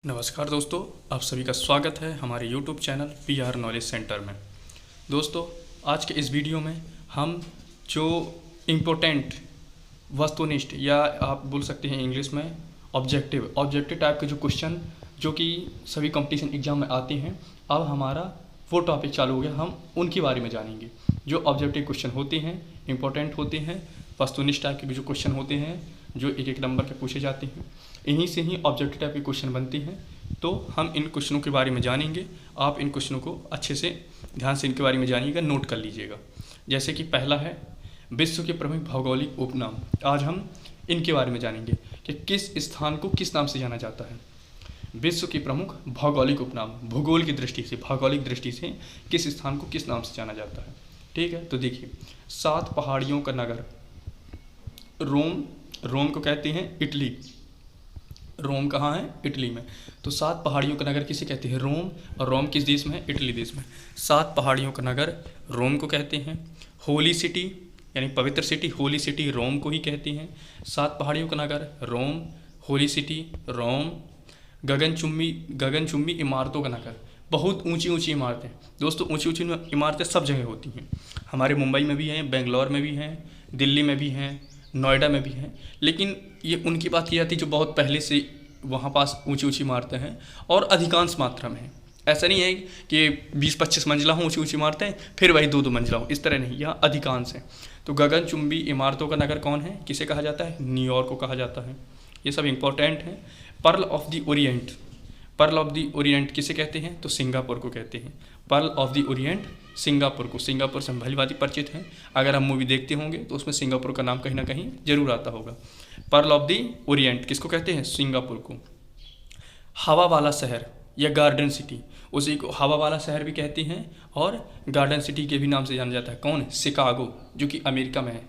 नमस्कार दोस्तों, आप सभी का स्वागत है हमारे YouTube channel PR knowledge centre में। दोस्तों, आज के इस वीडियो में हम जो इम्पोर्टेंट वस्तुनिष्ठ या आप बोल सकते हैं इंग्लिश में ऑब्जेक्टिव टाइप के जो क्वेश्चन जो कि सभी कंपटीशन एग्जाम में आते हैं, अब हमारा वो टॉपिक चालू हो गया। हम उनके बारे में जानेंगे जो ऑब्जेक्टिव क्वेश्चन होते हैं, इम्पोर्टेंट होते हैं, वस्तुनिष्ठ टाइप के जो क्वेश्चन होते हैं जो एक एक नंबर के पूछे जाते हैं, इन्हीं से ही ऑब्जेक्टिव टाइप के क्वेश्चन बनते हैं। तो हम इन क्वेश्चनों के बारे में जानेंगे। आप इन क्वेश्चनों को अच्छे से ध्यान से इनके बारे में जानिएगा, नोट कर लीजिएगा। जैसे कि पहला है विश्व के प्रमुख भौगोलिक उपनाम। आज हम इनके बारे में जानेंगे कि किस स्थान को किस नाम से जाना जाता है। विश्व के प्रमुख भौगोलिक उपनाम, भूगोल की दृष्टि से, भौगोलिक दृष्टि से किस स्थान को किस नाम से जाना जाता है। ठीक है, तो देखिए, 7 पहाड़ियों का नगर रोम को कहते हैं इटली। रोम कहाँ है? इटली में। तो 7 पहाड़ियों का नगर किसे कहते हैं? रोम। और रोम किस देश में है? इटली देश में। 7 पहाड़ियों का नगर रोम को कहते हैं। होली सिटी यानी पवित्र सिटी, होली सिटी रोम को ही कहते हैं। 7 पहाड़ियों का नगर रोम, होली सिटी रोम। गगनचुंबी इमारतों का नगर, बहुत ऊंची ऊंची इमारतें। दोस्तों, ऊंची ऊंची इमारतें सब जगह होती हैं। हमारे मुंबई में भी हैं, बेंगलोर में भी हैं, दिल्ली में भी हैं, नोएडा में भी हैं। लेकिन ये उनकी बात की जाती है जो बहुत पहले से वहाँ पास ऊंची ऊंची इमारतें हैं और अधिकांश मात्रा में हैं। ऐसा नहीं है कि 20-25 मंजिला हों ऊंची ऊंची इमारतें, फिर वही 2-2 मंजिला हो, इस तरह नहीं, यहाँ अधिकांश हैं। तो गगनचुंबी इमारतों का नगर कौन है, किसे कहा जाता है? न्यूयॉर्क को कहा जाता है। ये सब इंपॉर्टेंट हैं। Pearl of the Orient, pearl of the Orient किसे कहते हैं? तो सिंगापुर को कहते हैं। Pearl of the Orient Singapore को, सिंगापुर से हम भलीभांति परिचित हैं। अगर हम मूवी देखते होंगे तो उसमें सिंगापुर का नाम कहीं ना कहीं जरूर आता होगा। पर्ल ऑफ द ओरिएंट किसको कहते हैं? सिंगापुर को। हवा वाला शहर या गार्डन सिटी, उसी को हवा वाला शहर भी कहते हैं और गार्डन सिटी के भी नाम से जाना जाता है। कौन? शिकागो, जो कि अमेरिका में है,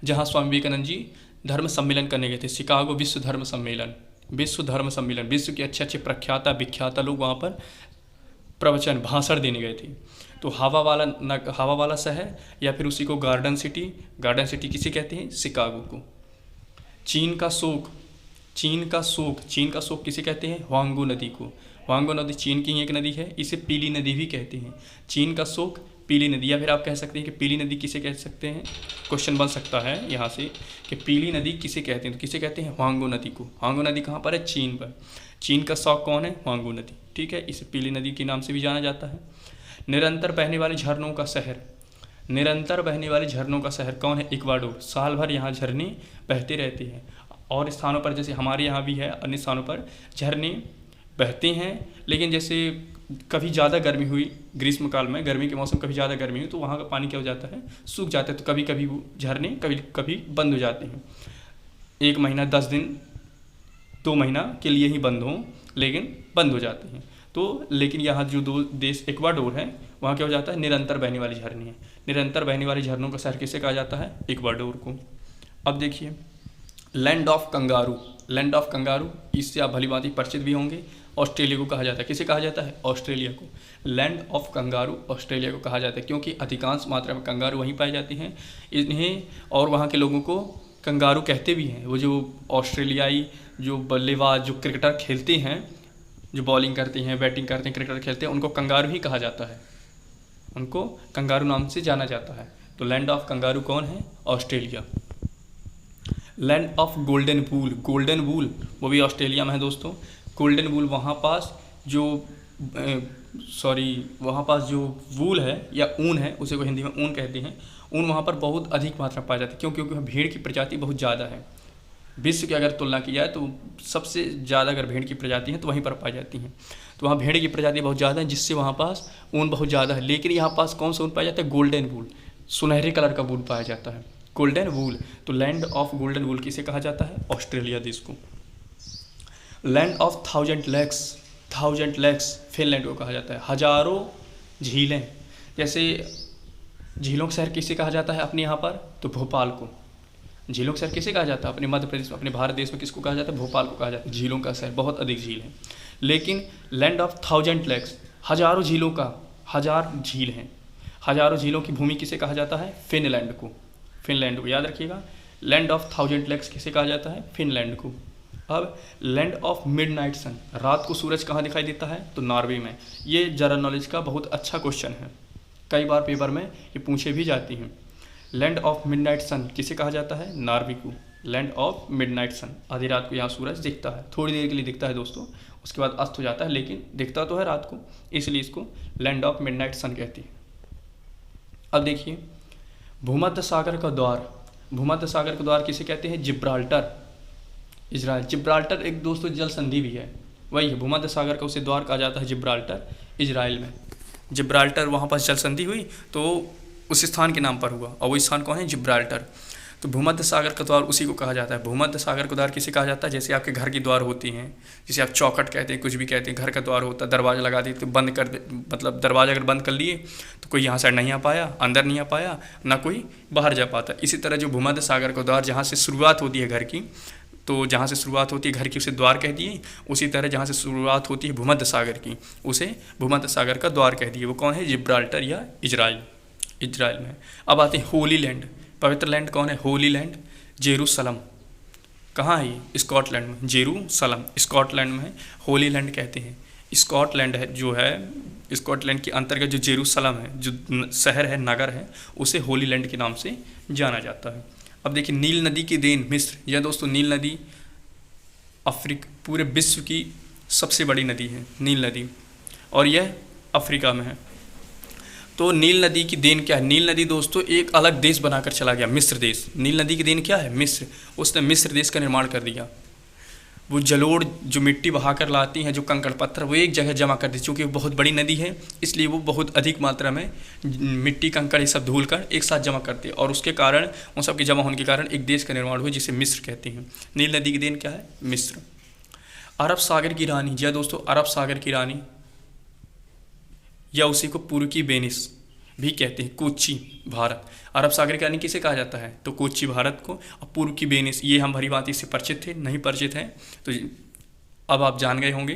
जहाँ स्वामी विवेकानंद जी धर्म सम्मेलन करने गए थे। शिकागो विश्व धर्म सम्मेलन, विश्व के अच्छे प्रख्याता विख्याता लोग वहाँ पर प्रवचन भाषण देने गए थे। तो हवा वाला शहर या फिर उसी को गार्डन सिटी किसे कहते हैं? शिकागो को। चीन का शोक किसे कहते हैं? ह्वांगो नदी को। ह्वांगो नदी चीन की ही एक नदी है, इसे पीली नदी भी कहते हैं। चीन का शोक, पीली नदी, या फिर आप कह सकते हैं कि पीली नदी किसे कह सकते हैं। क्वेश्चन बन सकता है यहाँ से कि पीली नदी किसे कहते हैं, तो किसे कहते हैं? ह्वांगो नदी को। ह्वांगो नदी कहाँ पर है? चीन पर। चीन का शौक कौन है? ह्वांगो नदी। ठीक है, इसे पीली नदी के नाम से भी जाना जाता है। निरंतर बहने वाले झरनों का शहर कौन है? इक्वाडोर। साल भर यहाँ झरने बहते रहते हैं। और स्थानों पर, जैसे हमारे यहाँ भी है, अन्य स्थानों पर झरने बहते हैं। लेकिन जैसे कभी ज़्यादा गर्मी हुई ग्रीष्म काल में, गर्मी के मौसम कभी ज़्यादा गर्मी हुई तो वहाँ का पानी क्या हो जाता है? सूख जाता है। तो कभी कभी वो झरने कभी बंद हो जाते हैं। 1 महीना 10 दिन 2 महीना के लिए ही बंद हों, लेकिन बंद हो जाते हैं। तो लेकिन यहाँ जो 2 देश इक्वाडोर है, वहाँ क्या हो जाता है? निरंतर बहने वाली झरने हैं। निरंतर बहने वाली झरनों का शहर किसे कहा जाता है? इक्वाडोर को। अब देखिए, लैंड ऑफ कंगारू, इससे आप भलीभांति परिचित भी होंगे। ऑस्ट्रेलिया को कहा जाता है। किसे कहा जाता है? ऑस्ट्रेलिया को। लैंड ऑफ कंगारू ऑस्ट्रेलिया को कहा जाता है, क्योंकि अधिकांश मात्रा में कंगारू वहीं पाए जाते हैं। इन्हें और वहाँ के लोगों को कंगारू कहते भी हैं। वो जो ऑस्ट्रेलियाई जो बल्लेबाज, जो क्रिकेटर खेलते हैं, जो बॉलिंग करते हैं, बैटिंग करते हैं, क्रिकेट खेलते हैं, उनको कंगारू ही कहा जाता है। उनको कंगारू नाम से जाना जाता है। तो लैंड ऑफ कंगारू कौन है? ऑस्ट्रेलिया। लैंड ऑफ गोल्डन वूल, वो भी ऑस्ट्रेलिया में है दोस्तों। गोल्डन वूल वहाँ पास जो वूल है या ऊन है, उसे को हिंदी में ऊन कहते हैं। ऊन वहाँ पर बहुत अधिक मात्रा में पाया जाता है, क्योंकि भेड़ की प्रजाति बहुत ज़्यादा है। विश्व की अगर तुलना की जाए तो सबसे ज़्यादा अगर भेड़ की प्रजाति है तो वहीं पर पाई जाती हैं। तो वहाँ भेड़ की प्रजाति बहुत ज़्यादा है, जिससे वहाँ पास ऊन बहुत ज़्यादा है। लेकिन यहाँ पास कौन सा ऊन पाया जाता है? गोल्डन वूल, सुनहरे कलर का वूल पाया जाता है, गोल्डन वूल। तो लैंड ऑफ गोल्डन वूल किसे कहा जाता है? ऑस्ट्रेलिया देश को। Land of thousand lakes Finland को कहा जाता है। हजारों झीलें, जैसे झीलों का शहर किसे कहा जाता है अपने यहाँ पर? तो भोपाल को। झीलों का शहर किसे कहा जाता है अपने मध्य प्रदेश में, अपने भारत देश में किसको कहा जाता है? भोपाल को कहा जाता है। झीलों का शहर, बहुत अधिक झील है। लेकिन लैंड ऑफ थाउजेंड लेक्स, हजारों झीलों का, हजार झील हैं, हजारों झीलों की भूमि किसे कहा जाता है? फिनलैंड को याद रखिएगा। लैंड ऑफ थाउजेंड लेक्स किसे कहा जाता है? फिनलैंड को। अब लैंड ऑफ मिडनाइट सन, रात को सूरज कहाँ दिखाई देता है? तो नॉर्वे में। ये जनरल नॉलेज का बहुत अच्छा क्वेश्चन है, कई बार पेपर में ये पूछे भी जाती हैं। लैंड ऑफ मिडनाइट सन किसे कहा जाता है? नॉर्वे को। लैंड ऑफ मिडनाइट सन, आधी रात को यहाँ सूरज दिखता है, थोड़ी देर के लिए दिखता है दोस्तों, उसके बाद अस्त हो जाता है, लेकिन दिखता तो है रात को, इसलिए इसको लैंड ऑफ मिडनाइट सन कहती है। अब देखिए भूमध्य सागर का द्वार, भूमध्य सागर का द्वार किसे कहते हैं? Gibraltar, Israel. जिब्राल्टर एक दोस्तों जल संधि भी है, वही है, भूमध्य सागर का उसे द्वार कहा जाता है जिब्राल्टर, इजराइल में। जिब्राल्टर वहाँ पर जल संधि हुई तो उस स्थान के नाम पर हुआ, और वो स्थान कौन है? जिब्राल्टर। तो भूमध्य सागर का द्वार उसी को कहा जाता है। भूमध्य सागर का द्वार किसे कहा जाता है? जैसे आपके घर की द्वार होती हैं, जिसे आप चौखट कहते हैं, कुछ भी कहते हैं, घर का द्वार होता है, दरवाज़ा लगा दिए तो बंद कर दे, मतलब दरवाज़ा अगर बंद कर लिए तो कोई यहाँ से नहीं आ पाया, अंदर नहीं आ पाया, ना कोई बाहर जा पाता। इसी तरह जो भूमध्य सागर का द्वार जहाँ से शुरुआत होती है घर की, तो जहाँ से शुरुआत होती है घर की उसे द्वार कह दिए, उसी तरह जहाँ से शुरुआत होती है भूमध्य सागर की उसे भूमध्य सागर का द्वार कह दिए। वो कौन है? जिब्राल्टर या इजराइल, इजराइल में। अब आते हैं होली लैंड, पवित्र लैंड कौन है? Holi land Jerusalem. कहाँ है ये? स्कॉटलैंड में, जेरूसलम स्कॉटलैंड में है, होली लैंड कहते हैं। स्कॉटलैंड है जो है, स्कॉटलैंड के अंतर्गत जो जेरूसलम है, जो शहर है, नगर है, उसे होली लैंड के नाम से जाना जाता है। अब देखिए नील नदी की देन मिस्र, यह दोस्तों नील नदी पूरे विश्व की सबसे बड़ी नदी है नील नदी, और यह अफ्रीका में है। तो नील नदी की देन क्या है? नील नदी दोस्तों एक अलग देश बनाकर चला गया, मिस्र देश। नील नदी की देन क्या है? मिस्र। उसने मिस्र देश का निर्माण कर दिया। वो जलोढ़ जो मिट्टी बहाकर लाती हैं, जो कंकड़ पत्थर, वो एक जगह जमा कर दी। चूँकि वो बहुत बड़ी नदी है इसलिए वो बहुत अधिक मात्रा में मिट्टी कंकड़ ये सब धूल कर एक साथ जमा करती है, और उसके कारण उन सब के जमा होने के कारण एक देश का निर्माण हुआ जिसे मिस्र कहते हैं। नील नदी की देन क्या है? मिस्र। अरब सागर की रानी, जी दोस्तों, अरब सागर की रानी या उसी को पूर्व की वेनिस भी कहते हैं, कोच्चि भारत। अरब सागर की रानी किसे कहा जाता है? तो कोच्चि भारत को, और पूर्व की वेनिस, ये हम भली भांति इससे परिचित थे, नहीं परिचित हैं तो अब आप जान गए होंगे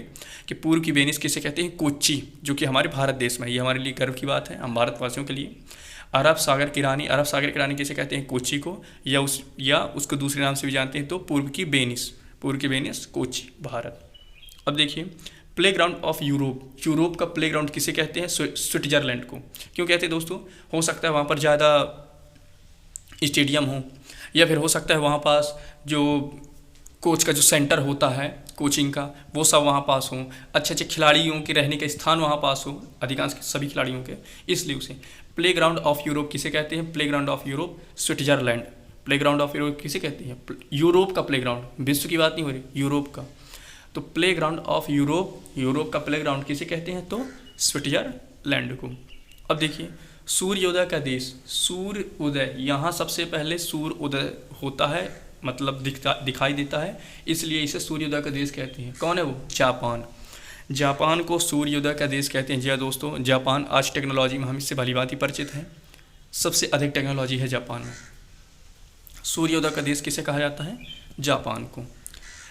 कि पूर्व की वेनिस किसे कहते हैं? कोच्चि, जो कि हमारे भारत देश में, ये हमारे लिए गर्व की बात है, हम भारतवासियों के लिए। अरब सागर की रानी, अरब सागर की रानी किसे कहते हैं? कोच्चि को, या उसको दूसरे नाम से भी जानते हैं तो पूर्व की वेनिस, पूर्व की वेनिस कोच्चि भारत। अब देखिए प्लेग्राउंड ऑफ यूरोप, यूरोप का प्लेग्राउंड किसे कहते हैं? स्विट्जरलैंड को। क्यों कहते हैं दोस्तों? हो सकता है वहाँ पर ज़्यादा स्टेडियम हो, या फिर हो सकता है वहाँ पास जो कोच का जो सेंटर होता है कोचिंग का, वो सब वहाँ पास हो, अच्छे अच्छे खिलाड़ियों के रहने का स्थान वहाँ पास हो, अधिकांश सभी खिलाड़ियों के, इसलिए उसे प्लेग्राउंड ऑफ यूरोप किसे कहते हैं? Playground of Europe Switzerland. Playground of Europe किसे कहते हैं? यूरोप का प्लेग्राउंड, विश्व की बात नहीं हो रही, यूरोप का। तो प्लेग्राउंड ऑफ यूरोप, यूरोप का प्लेग्राउंड किसे कहते हैं? तो स्विट्जरलैंड को। अब देखिए सूर्योदय का देश, सूर्य उदय, यहाँ सबसे पहले सूर्य उदय होता है, मतलब दिखाई देता है, इसलिए इसे सूर्योदय का देश कहते हैं। कौन है वो? जापान। जापान को सूर्योदय का देश कहते हैं। जी हाँ दोस्तों, जापान आज टेक्नोलॉजी में हम इससे भली भांति परिचित हैं, सबसे अधिक टेक्नोलॉजी है जापान में। सूर्योदय का देश किसे कहा जाता है? जापान को।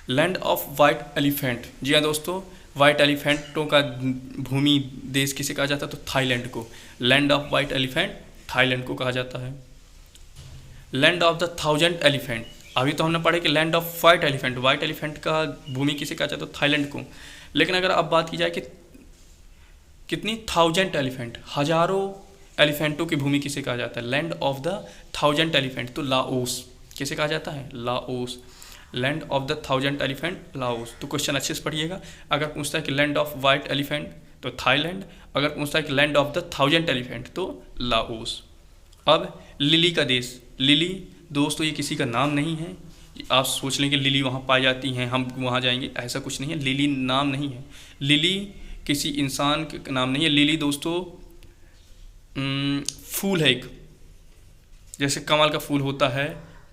लैंड ऑफ वाइट एलिफेंट, जी हाँ दोस्तों, वाइट एलिफेंटों का भूमि देश किसे कहा जाता है? तो थाईलैंड को। Land of white elephant Thailand को कहा जाता है। लैंड ऑफ द 1000 एलिफेंट, अभी तो हमने पढ़े कि land of white elephant, white elephant का भूमि किसे कहा जाता है? थाईलैंड को। लेकिन अगर अब बात की जाए कि कितनी 1000 एलिफेंट, हजारों एलिफेंटों की भूमि किसे कहा जाता है? लैंड ऑफ द 1000 एलिफेंट, तो लाओस किसे कहा जाता है? Laos. Land of the 1000 elephant Laos. तो क्वेश्चन अच्छे से पढ़िएगा। अगर पूछता है कि लैंड ऑफ वाइट एलिफेंट तो थाईलैंड, अगर पूछता है कि लैंड ऑफ द 1000 एलिफेंट तो लाओस। अब लिली का देश, लिली दोस्तों ये किसी का नाम नहीं है, आप सोच लें कि लिली वहाँ पाई जाती हैं, हम वहाँ जाएंगे, ऐसा कुछ नहीं है। लिली नाम नहीं है, लिली किसी इंसान का नाम नहीं है। लिली दोस्तों फूल है एक, जैसे कमल का फूल होता है,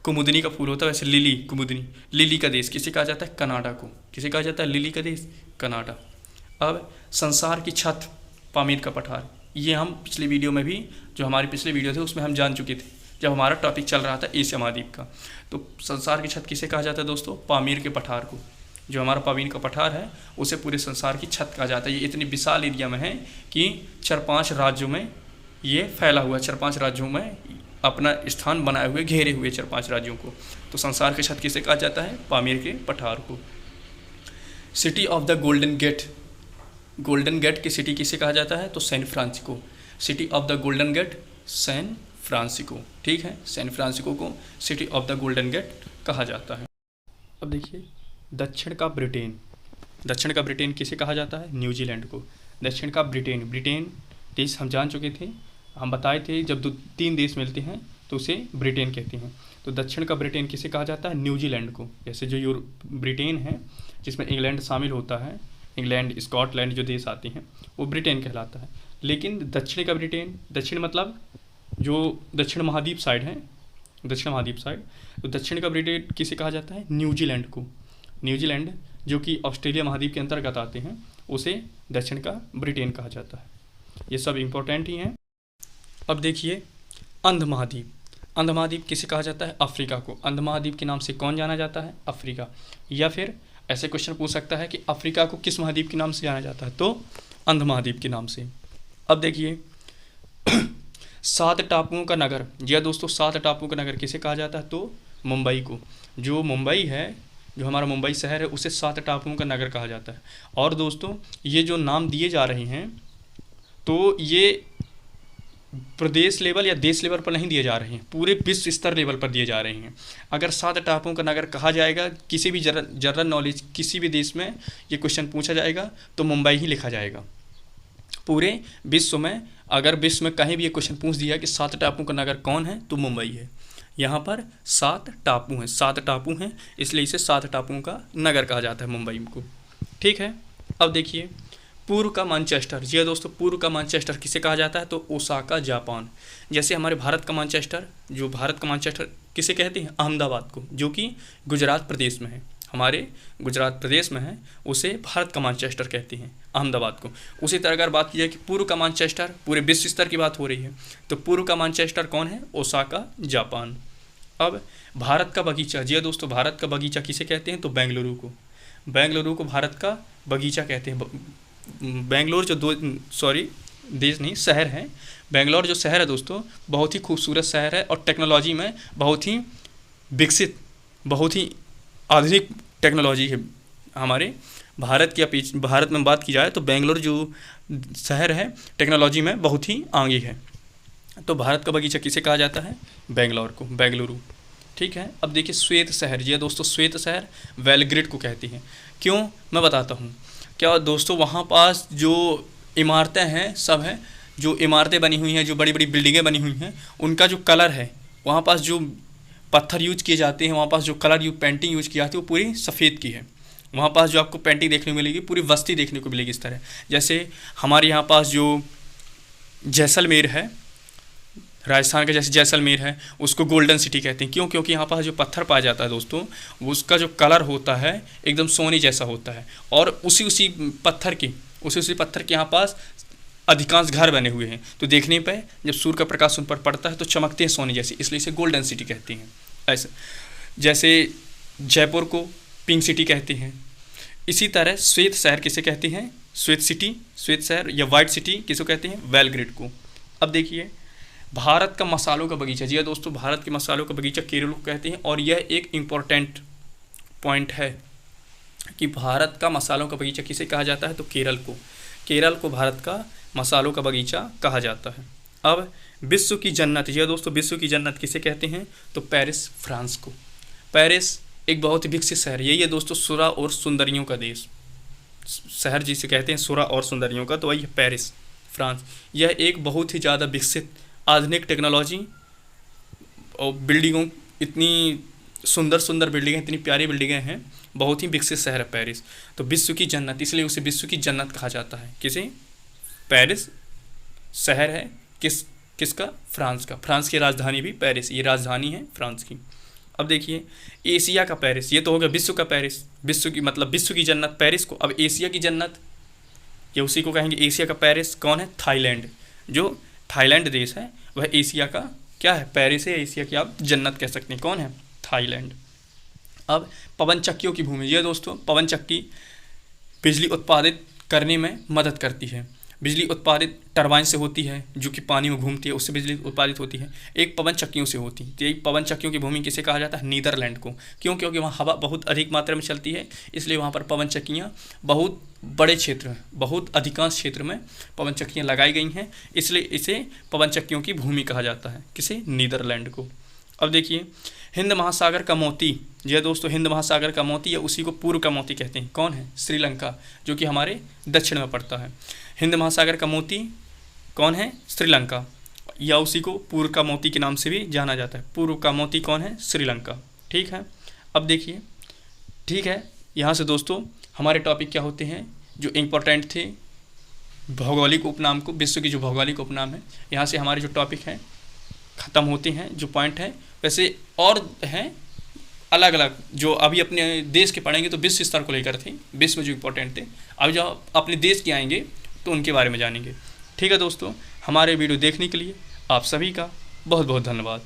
कुमुदनी का फूल होता है, वैसे लिली कुमुदनी। लिली का देश किसे कहा जाता है? कनाडा को। किसे कहा जाता है? लिली का देश कनाडा। अब संसार की छत, पामीर का पठार, ये हम पिछले वीडियो में भी, जो हमारे पिछले वीडियो थे उसमें हम जान चुके थे, जब हमारा टॉपिक चल रहा था एशिया महाद्वीप का। तो संसार की छत किसे कहा जाता है दोस्तों? पामीर के पठार को। जो हमारा पामीर का पठार है उसे पूरे संसार की छत कहा जाता है। ये इतनी विशाल एरिया में है कि 4-5 राज्यों में ये फैला हुआ है, 4-5 राज्यों में अपना स्थान बनाए हुए, घेरे हुए 4-5 राज्यों को। तो संसार की छत किसे कहा जाता है? पामीर के पठार को। City of the golden gate, golden gate की सिटी किसे कहा जाता है? तो San Francisco. City of the golden gate San Francisco, ठीक है, सैन फ्रांसिस्को को city of the golden gate कहा जाता है। अब देखिए दक्षिण का ब्रिटेन, दक्षिण का ब्रिटेन किसे कहा जाता है? न्यूजीलैंड को। दक्षिण का ब्रिटेन, ब्रिटेन देश हम जान चुके थे, हम बताए थे जब दो तीन देश मिलते हैं तो उसे ब्रिटेन कहते हैं। तो दक्षिण का ब्रिटेन किसे कहा जाता है? न्यूजीलैंड को। जैसे जो ब्रिटेन है जिसमें इंग्लैंड शामिल होता है, इंग्लैंड स्कॉटलैंड जो देश आते हैं वो ब्रिटेन कहलाता है। लेकिन दक्षिण का ब्रिटेन, दक्षिण मतलब जो दक्षिण महाद्वीप साइड है, दक्षिण महाद्वीप साइड, तो दक्षिण का ब्रिटेन किसे कहा जाता है? न्यूजीलैंड को। न्यूजीलैंड जो कि ऑस्ट्रेलिया महाद्वीप के अंतर्गत आते हैं उसे दक्षिण का ब्रिटेन कहा जाता है। ये सब इम्पोर्टेंट ही हैं। अब देखिए अंध महाद्वीप, अंध महाद्वीप किसे कहा जाता है? अफ्रीका को। अंध महाद्वीप के नाम से कौन जाना जाता है? अफ्रीका। या फिर ऐसे क्वेश्चन पूछ सकता है कि अफ्रीका को किस महाद्वीप के नाम से जाना जाता है? तो अंध महाद्वीप के नाम से। अब देखिए 7 टापुओं का नगर, जी हाँ दोस्तों, 7 टापुओं का नगर किसे कहा जाता है? तो मुंबई को। जो मुंबई है, जो हमारा मुंबई शहर है, उसे 7 टापुओं का नगर कहा जाता है। और दोस्तों ये जो नाम दिए जा रहे हैं तो ये प्रदेश लेवल या देश लेवल पर नहीं दिए जा रहे हैं, पूरे विश्व स्तर लेवल पर दिए जा रहे हैं। अगर 7 टापुओं का नगर कहा जाएगा, किसी भी जनरल नॉलेज किसी भी देश में ये क्वेश्चन पूछा जाएगा तो मुंबई ही लिखा जाएगा। पूरे विश्व में अगर विश्व में कहीं भी ये क्वेश्चन पूछ दिया कि 7 टापुओं का नगर कौन है तो मुंबई है। यहाँ पर 7 टापू हैं, 7 टापू हैं, इसलिए इसे 7 टापुओं का नगर कहा जाता है मुंबई को, ठीक है। अब देखिए पूर्व का मैनचेस्टर, जी दोस्तों, पूर्व का मैनचेस्टर किसे कहा जाता है? तो ओसाका, जापान। जैसे हमारे भारत का मैनचेस्टर, जो भारत का मैनचेस्टर किसे कहते हैं? अहमदाबाद को, जो कि गुजरात प्रदेश में है, हमारे गुजरात प्रदेश में है, उसे भारत का मैनचेस्टर कहते हैं, अहमदाबाद को। उसी तरह अगर बात की जाए कि पूर्व का मैनचेस्टर, पूरे विश्व स्तर की बात हो रही है, तो पूर्व का मैनचेस्टर कौन है? Osaka, Japan. अब भारत का बगीचा, जी दोस्तों, भारत का बगीचा किसे कहते हैं? तो बेंगलुरु को। बेंगलुरु को भारत का बगीचा कहते हैं। बेंगलोर जो देश नहीं, शहर है। बेंगलोर जो शहर है दोस्तों, बहुत ही खूबसूरत शहर है और टेक्नोलॉजी में बहुत ही विकसित, बहुत ही आधुनिक टेक्नोलॉजी है। हमारे भारत में बात की जाए तो बेंगलोर जो शहर है टेक्नोलॉजी में बहुत ही आगे है। तो भारत का बगीचा किसे कहा जाता है? बेंगलोर को, बेंगलुरु, ठीक है। अब देखिए श्वेत शहर, जी दोस्तों, श्वेत शहर बेलग्रेड को कहते हैं। क्यों? मैं बताता हूँ। क्या दोस्तों, वहाँ पास जो इमारतें हैं सब हैं, जो इमारतें बनी हुई हैं, जो बड़ी बड़ी बिल्डिंगें बनी हुई हैं, उनका जो कलर है, वहाँ पास जो पत्थर यूज किए जाते हैं, वहाँ पास जो कलर पेंटिंग यूज की जाती है वो पूरी सफ़ेद की है। वहाँ पास जो आपको पेंटिंग देखने को मिलेगी, पूरी बस्ती देखने को मिलेगी इस तरह। जैसे हमारे यहाँ पास जो जैसलमेर है, राजस्थान का जैसे जैसलमेर है, उसको गोल्डन सिटी कहते हैं। क्यों? क्योंकि यहाँ पास जो पत्थर पाया जाता है दोस्तों, उसका जो कलर होता है एकदम सोने जैसा होता है। और उसी पत्थर के यहाँ पास अधिकांश घर बने हुए हैं, तो देखने पे जब सूर्य का प्रकाश उन पर पड़ता है तो चमकते हैं सोने जैसे, इसलिए इसे गोल्डन सिटी कहते हैं। ऐसे जैसे जयपुर को पिंक सिटी कहते हैं, इसी तरह श्वेत शहर किसे कहते हैं? श्वेत सिटी, श्वेत शहर या वाइट सिटी किसे कहते हैं? बेलग्रेड को। अब देखिए भारत का मसालों का बगीचा, जी दोस्तों, भारत के मसालों का बगीचा केरल को कहते हैं। और यह एक इम्पॉर्टेंट पॉइंट है कि भारत का मसालों का बगीचा किसे कहा जाता है? तो केरल को। केरल को भारत का मसालों का बगीचा कहा जाता है। अब विश्व की जन्नत, जी दोस्तों, विश्व की जन्नत किसे कहते हैं? तो पेरिस, फ्रांस को। पेरिस एक बहुत ही विकसित शहर, यही है दोस्तों सुरा और सुंदरियों का देश, शहर जिसे कहते हैं सुरा और सुंदरियों का, तो वही है पेरिस, फ्रांस। यह एक बहुत ही ज़्यादा विकसित आधुनिक टेक्नोलॉजी और बिल्डिंगों, इतनी सुंदर सुंदर बिल्डिंगें, इतनी प्यारी बिल्डिंगें हैं, बहुत ही विकसित शहर है पेरिस। तो विश्व की जन्नत, इसलिए उसे विश्व की जन्नत कहा जाता है। किसे? पेरिस शहर है, किसका? फ्रांस का। फ्रांस की राजधानी भी पेरिस, ये राजधानी है फ्रांस की। अब देखिए एशिया का पेरिस, ये तो हो गया विश्व का पेरिस, विश्व की मतलब विश्व की जन्नत पेरिस को। अब एशिया की जन्नत, ये उसी को कहेंगे एशिया का पेरिस। कौन है? थाईलैंड। जो थाईलैंड देश है वह एशिया का क्या है? पेरिस है, एशिया की आप जन्नत कह सकते हैं। कौन है? थाईलैंड। अब पवन चक्कियों की भूमि, ये दोस्तों, पवन चक्की बिजली उत्पादित करने में मदद करती है। बिजली उत्पादित टरबाइन से होती है, जो कि पानी में घूमती है, उससे बिजली उत्पादित होती है। एक पवन चक्कियों से होती है। तो यही पवन चक्कियों की भूमि किसे कहा जाता है? नीदरलैंड को। क्यों? क्योंकि वहाँ हवा बहुत अधिक मात्रा में चलती है, इसलिए वहाँ पर पवन चक्कियाँ बहुत बड़े क्षेत्र में, बहुत अधिकांश क्षेत्र में पवन चक्कियाँ लगाई गई हैं, इसलिए इसे पवन चक्कियों की भूमि कहा जाता है। किसे? नीदरलैंड को। अब देखिए, हिंद महासागर का मोती, जी दोस्तों, हिंद महासागर का मोती या उसी को पूर्व का मोती कहते हैं। कौन है? श्रीलंका, जो कि हमारे दक्षिण में पड़ता है। हिंद महासागर का मोती कौन है? श्रीलंका, या उसी को पूर्व का मोती के नाम से भी जाना जाता है। पूर्व का मोती कौन है? श्रीलंका। ठीक है, अब देखिए, ठीक है, यहाँ से दोस्तों हमारे टॉपिक क्या होते हैं जो इम्पोर्टेंट थे भौगोलिक उपनाम को, विश्व की जो भौगोलिक उपनाम है, यहाँ से हमारे जो टॉपिक हैं ख़त्म होते हैं, जो पॉइंट है। वैसे और हैं अलग अलग जो अभी अपने देश के पढ़ेंगे तो विश्व स्तर को लेकर थे, विश्व में जो इम्पोर्टेंट थे। अब जब अपने देश के आएंगे तो उनके बारे में जानेंगे। ठीक है दोस्तों, हमारे वीडियो देखने के लिए आप सभी का बहुत बहुत धन्यवाद।